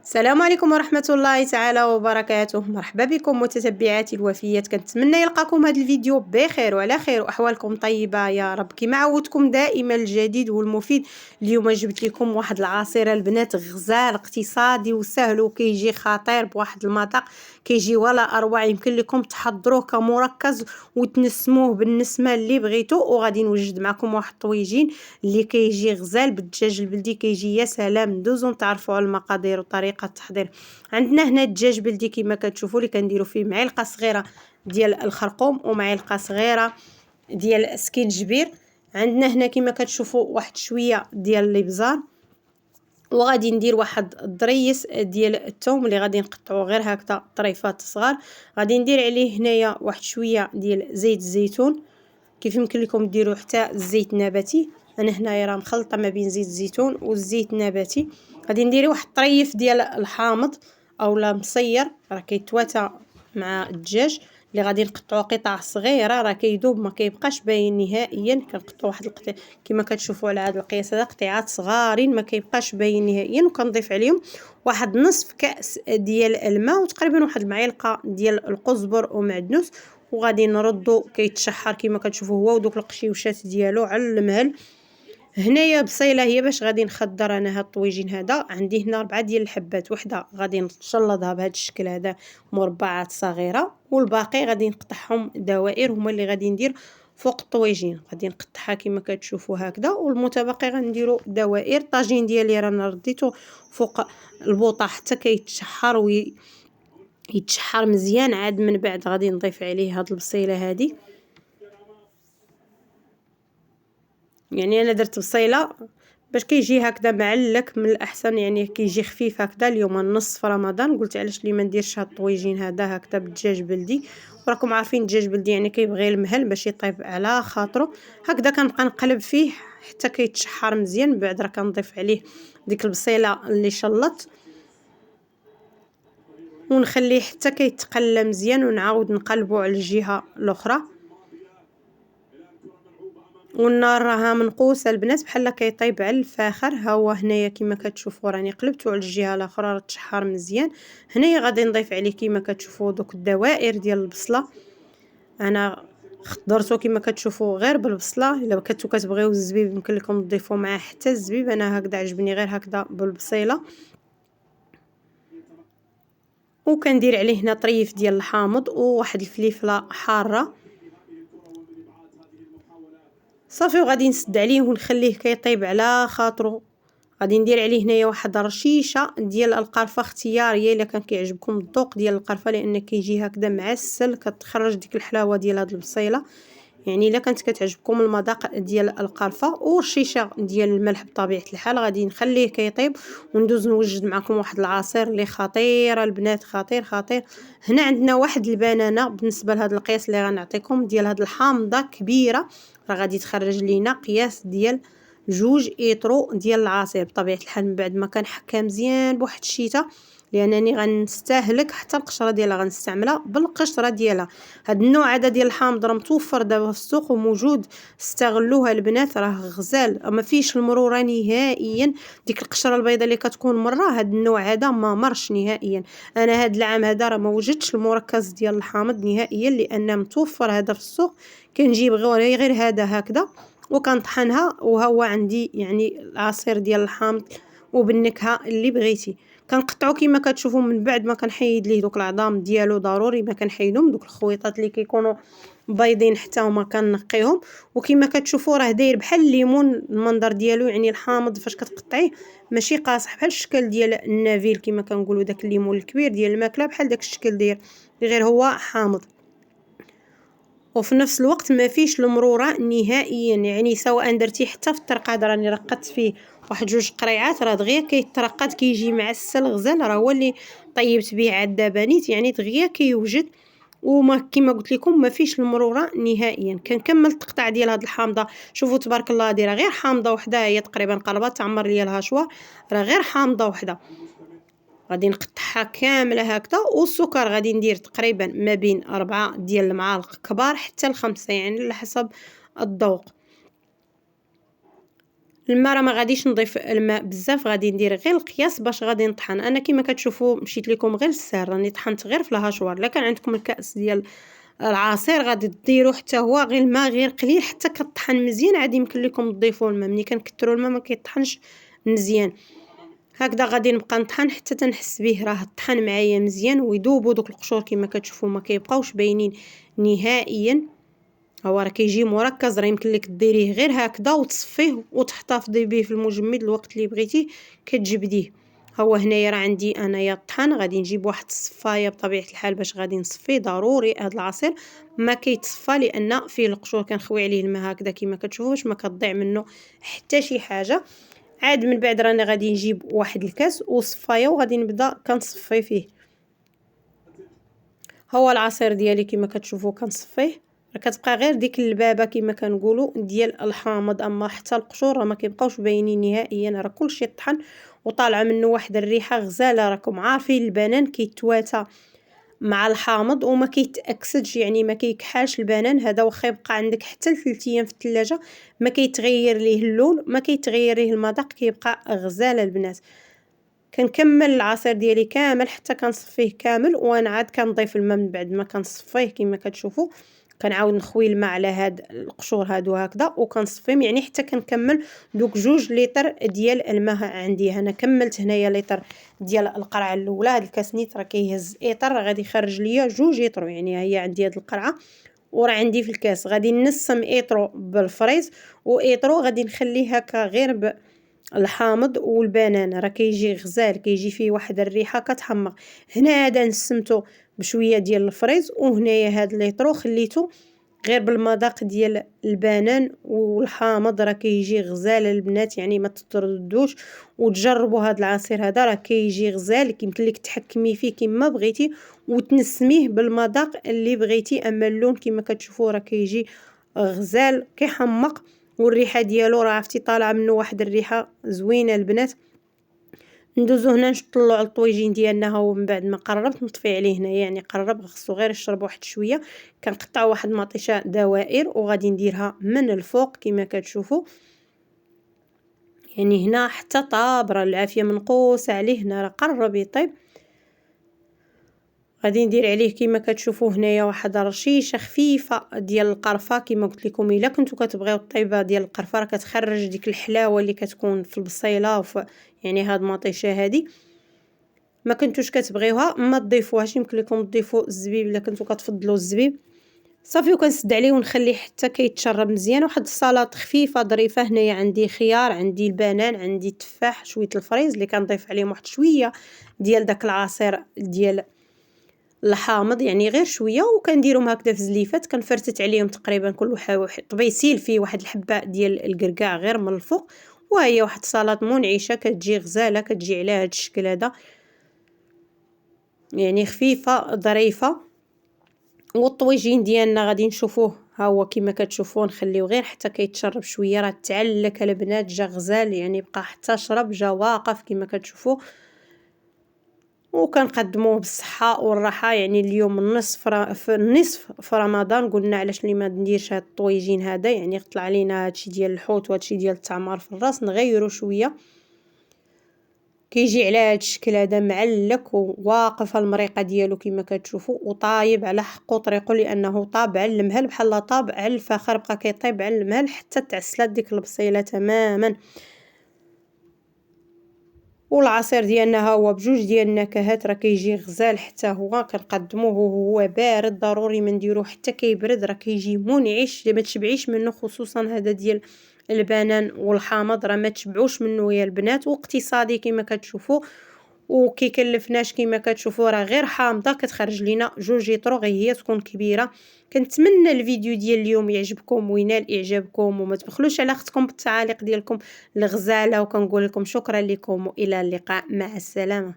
السلام عليكم ورحمة الله تعالى وبركاته. مرحبا بكم متتبعاتي الوفيات، كنتمنى يلقاكم هذا الفيديو بخير وعلى خير واحوالكم طيبة يا رب. كما عودتكم دائما الجديد والمفيد، اليوم جبت لكم واحد العصير البنات غزال اقتصادي وسهل وكيجي خطير بواحد المذاق كيجي ولا اروع. يمكن لكم تحضروه كمركز وتنسموه بالنسمه اللي بغيتو، وغادي نوجد معكم واحد الطويجين اللي كيجي غزال بالدجاج البلدي، كيجي يا سلام. ندوزو نتعرفوا على المقادير وطريقه التحضير. عندنا هنا الدجاج بلدي كما كتشوفوا، اللي كنديروا فيه معلقه صغيره ديال الخرقوم ومعلقه صغيره ديال السكينجبير. عندنا هنا كما كتشوفوا واحد شويه ديال الابزار، وغادي ندير واحد الضريس ديال الثوم اللي غادي نقطعوه غير هكذا طريفات صغار. غادي ندير عليه هنايا واحد شويه ديال زيت الزيتون، كيف يمكن لكم ديروا حتى الزيت النباتي. انا هنايا راه مخلطه ما بين زيت الزيتون والزيت النباتي. غادي ندير واحد الطريف ديال الحامض اولا مصير، راه كيتواتى مع الدجاج اللي غادي نقطعوا قطع صغيره، راه كيذوب ما كيبقاش باين نهائيا. كنقطعوا واحد القطع كما كتشوفوا على هذا القياس هذا، قطعات صغارين ما كيبقاش باين نهائيا. وكنضيف عليهم واحد نصف كاس ديال الماء وتقريبا واحد المعلقه ديال القزبر ومعدنوس، وغادي نردو كيتشحر كما كتشوفوا هو ودوك القشيوشات ديالو على المهل. هنايا بصيله هي باش غادي نخدر انا هاد الطويجين هذا. عندي هنا 4 ديال الحبات، وحده غادي نشلضها بهذا الشكل هذا مربعات صغيره، والباقي غادي نقطعهم دوائر هما اللي غادي ندير فوق الطويجين. غادي نقطعها كما كتشوفوا هكذا، والمتبقي غنديروا دوائر. الطاجين ديالي رانا رديته فوق البوطه حتى كيتشحر يتشحر مزيان. عاد من بعد غادي نضيف عليه هاد البصيله هذه. يعني انا درت بصيله باش كيجي هكذا معلك من الاحسن، يعني كيجي خفيف هكذا. اليوم النص في رمضان قلت علاش لي ما نديرش هاد الطويجين هذا هكذا بالدجاج بلدي. وراكم عارفين الدجاج بلدي يعني كيبغي المهل باش يطيب على خاطره. هكذا كنبقى نقلب فيه حتى كيتشحر مزيان. بعد راه كنضيف عليه ديك البصيله اللي شلط ونخليه حتى كيتقلى مزيان، ونعاود نقلبو على الجهه الاخرى. والنار راها منقوسه البنات بحال كيطيب على الفاخر. ها هو هنايا كما كتشوفوا راني قلبته على الجهه الاخرى راه تشحر مزيان. هنايا غادي نضيف عليه كما كتشوفوا دوك الدوائر ديال البصله. انا خضرته كما كتشوفوا غير بالبصله. الا كنتو كتبغيو الزبيب يمكن لكم تضيفوا معاه حتى الزبيب، انا هكذا عجبني غير هكذا بالبصيله. وكندير عليه هنا طريف ديال الحامض وواحد الفليفله حاره صافي، وغادي نسد عليه ونخليه كيطيب على خاطرو. غادي ندير عليه هنايا واحد رشيشه ديال القرفه اختياريه الا كان كيعجبكم الذوق ديال القرفه، لان كيجي هكذا معسل كتخرج ديك الحلاوه ديال هاد البصيله. يعني الا كانت كتعجبكم المذاق ديال القرفه. ورشيشه ديال الملح بطبيعه الحال. غادي نخليه كيطيب وندوز نوجد معكم واحد العصير اللي خطير البنات، خطير خطير. هنا عندنا واحد البنانه بالنسبه لهذا القياس اللي غنعطيكم ديال هاد الحامضه كبيره، راه غادي تخرج لينا قياس ديال 2 ايطرو ديال العصير بطبيعه الحال. من بعد ما كنحكها مزيان بواحد الشيته، لانني غنستهلك حتى القشره ديالها غنستعملها بالقشره ديالها. هاد النوع هذا ديال الحامض راه متوفر دابا في السوق وموجود، استغلوها البنات راه غزال ما فيش المروره نهائيا. ديك القشره البيضاء اللي كتكون مره هاد النوع هذا ما مرش نهائيا. انا هاد العام هذا راه ما وجدتش المركز ديال الحامض نهائيا، لان متوفر هذا في السوق. كنجيب غير هذا هكذا وكنطحنها، وهو عندي يعني العصير ديال الحامض وبالنكهه اللي بغيتي. كنقطعو كما كتشوفوا. من بعد ما كنحيد ليه دوك العظام ديالو ضروري ما كنحيدهم، دوك الخويطات اللي كيكونوا بيضين حتى هما كنقيهم. وكما كتشوفوا راه داير بحال الليمون المنظر ديالو، يعني الحامض فاش كتقطعيه ماشي قاصح بحال الشكل ديال النافيل كما كنقولوا، داك الليمون الكبير ديال الماكله بحال داك الشكل داير، غير هو حامض. وفي نفس الوقت ما فيش المروره نهائيا، يعني سواء درتي حتى في الترقاد راني رقدت فيه واحد 2 قريعات راه دغيا كيترقد كيجي معسل غزال. راه هو اللي طيبت به عاد دابا نيت، يعني دغيا كيوجد. وما كما قلت لكم ما فيش المروره نهائيا. كنكمل التقطاع ديال هاد الحامضه. شوفوا تبارك الله دايره غير حامضه وحده، هي تقريبا قربت تعمر ليا الهاشوار، راه غير حامضه وحده. غادي نقطعها كامله هكذا. والسكر غادي ندير تقريبا ما بين 4 ديال المعالق كبار حتى ل5، يعني على حسب الذوق. الماء راه ما غاديش نضيف الماء بزاف، غادي ندير غير القياس باش غادي نطحن. انا كما كتشوفوا مشيت لكم غير السهل، راني طحنت غير في الهاشوار. الا كان عندكم الكاس ديال العصير غادي ديروا حتى هو غير الماء غير قليل حتى كطحن مزيان. عاد يمكن لكم تضيفوا الماء، ملي كنكثروا الماء ما كيطحنش مزيان. هكذا غادي نبقى نطحن حتى تنحس به راه طحن معايا مزيان ويذوبوا دوك القشور كما كتشوفوا ما كيبقاوش باينين نهائيا. هو راه كيجي مركز، راه يمكن لك ديريه غير هكذا وتصفيه وتحتفظي به في المجمد الوقت اللي بغيتي كتجبديه. هو هنايا راه عندي انايا الطحن، غادي نجيب واحد الصفايه بطبيعه الحال باش غادي نصفيه. ضروري هذا العصير ما كيتصفى لان فيه القشور، كنخوي عليه الماء هكذا كما كتشوفوا باش ما كتضيع منه حتى شي حاجه. عاد من بعد راني غادي نجيب واحد الكاس وصفايه وغادي نبدا كنصفي فيه. هو العصير ديالي كما كتشوفوا كنصفيه، راه كتبقى غير ديك اللبابه كما كنقولوا ديال الحامض، اما حتى القشور راه ما كيبقاوش باينين نهائيا، راه كلشي طحن وطالعه منه واحد الريحه غزاله. راكم عارفين البنان كيتواتى مع الحامض وما كيتاكسدش، يعني ما كيكحالش البنان هذا، واخا يبقى عندك حتى 3 ايام في الثلاجه ما كيتغير ليه اللون، ما كيتغير ليه المذاق، كيبقى غزاله البنات. كنكمل العصير ديالي كامل حتى كنصفيه كامل، وانا عاد كنضيف الماء من بعد ما كنصفيه كما كتشوفوا. كنعاود نخوي الماء على هاد القشور هادو هكذا وكنصفيهم، يعني حتى كنكمل دوك 2 لتر ديال الماء. عندي انا كملت هنايا لتر ديال القرعه الاولى. هاد الكاس نيت راه كيهز ايطر، غادي يخرج ليا 2 لتر، يعني هي عندي هاد القرعه وراه عندي في الكاس. غادي نسم ايطرو بالفريز وايطرو غادي نخليه هكا غير الحامض والبنان، راه كيجي غزال، كيجي فيه واحد الريحه كتحمق. هنا هذا نسمته بشويه ديال الفريز، وهنايا هذا ليطرو خليته غير بالمذاق ديال البنان والحامض، راه كيجي غزال البنات. يعني ما تتردوش وتجربوا هذا العصير هذا، راه كيجي غزال، يمكن لك تحكمي فيه كما بغيتي وتنسميه بالمذاق اللي بغيتي. اما اللون كما كتشوفوا راه كيجي غزال كيحمق، والريحه ديالو راه عرفتي طالعه منه واحد الريحه زوينه البنات. ندوزو هنا نطلعوا على الطويجين ديالنا. هو من بعد ما قربت نطفي عليه هنا، يعني قرب خصو غير يشرب واحد شويه. كنقطع واحد مطيشه دوائر وغادي نديرها من الفوق كما كتشوفوا، يعني هنا حتى طاب، راه العافيه منقوصه عليه هنا، راه قرب يطيب. غادي ندير عليه كما كتشوفوا هنايا واحد رشيشه خفيفه ديال القرفه. كما قلت لكم الا كنتو كتبغيو الطيبه ديال القرفه راه كتخرج ديك الحلاوه اللي كتكون في البصيله وفي يعني هاد المطيشه هادي. ما كنتوش كتبغيوها ما تضيفوهاش، يمكن لكم تضيفوا الزبيب الا كنتو كتفضلوا الزبيب. صافي وكنسد عليه ونخليه حتى كيتشرب مزيان. واحد السلطه خفيفه ظريفه، هنايا عندي خيار، عندي البنان، عندي التفاح، شويه الفريز اللي كنضيف عليهم واحد شويه ديال داك العصير ديال الحامض، يعني غير شويه، وكنديرهم هكذا في زليفات. كنفرتت عليهم تقريبا كل طبيسيل فيه واحد الحبه ديال الكركاع غير من الفوق. وهي واحد السلطه منعشه كتجي غزاله، كتجي على هذا الشكل هذا، يعني خفيفه ظريفه. والطويجين ديالنا غادي نشوفوه ها هو كما كتشوفوا، نخليو غير حتى كيتشرب شويه. راه تعلك البنات، جا غزال، يعني بقى حتى شرب، جا واقف كما كتشوفوا. وكنقدموه بالصحه والراحه. يعني اليوم النصف في رمضان، قلنا علاش لي ما نديرش هاد الطويجين هذا، يعني طلع علينا هادشي ديال الحوت وهادشي ديال التعمار في الراس، نغيروا شويه. كيجي على هاد الشكل هذا معلك وواقف المريقه ديالو كما كتشوفوا، وطايب على حقو طريقو لانه طاب على المهل، بحال طاب على الفخار، بقى كيطيب على المهل حتى تعسلات ديك البصيله تماما. والعصير ديالنا ها هو بجوج ديال النكهات، راه كيجي غزال حتى هو. كنقدموه وهو بارد، ضروري ما نديروه حتى كيبرد، راه كيجي منعش ما تشبعيش منه، خصوصا هذا ديال البنان والحامض راه ما تشبعوش منه يا البنات. واقتصادي كما كتشوفوا، وكيكلفناش كما كتشوفوا، راه غير حامضه كتخرج لينا 2 لتر، غير هي تكون كبيره. كنتمنى الفيديو ديال اليوم يعجبكم وينال اعجابكم، وما تبخلوش على اختكم بالتعاليق ديالكم الغزاله. وكنقول لكم شكرا لكم والى اللقاء، مع السلامه.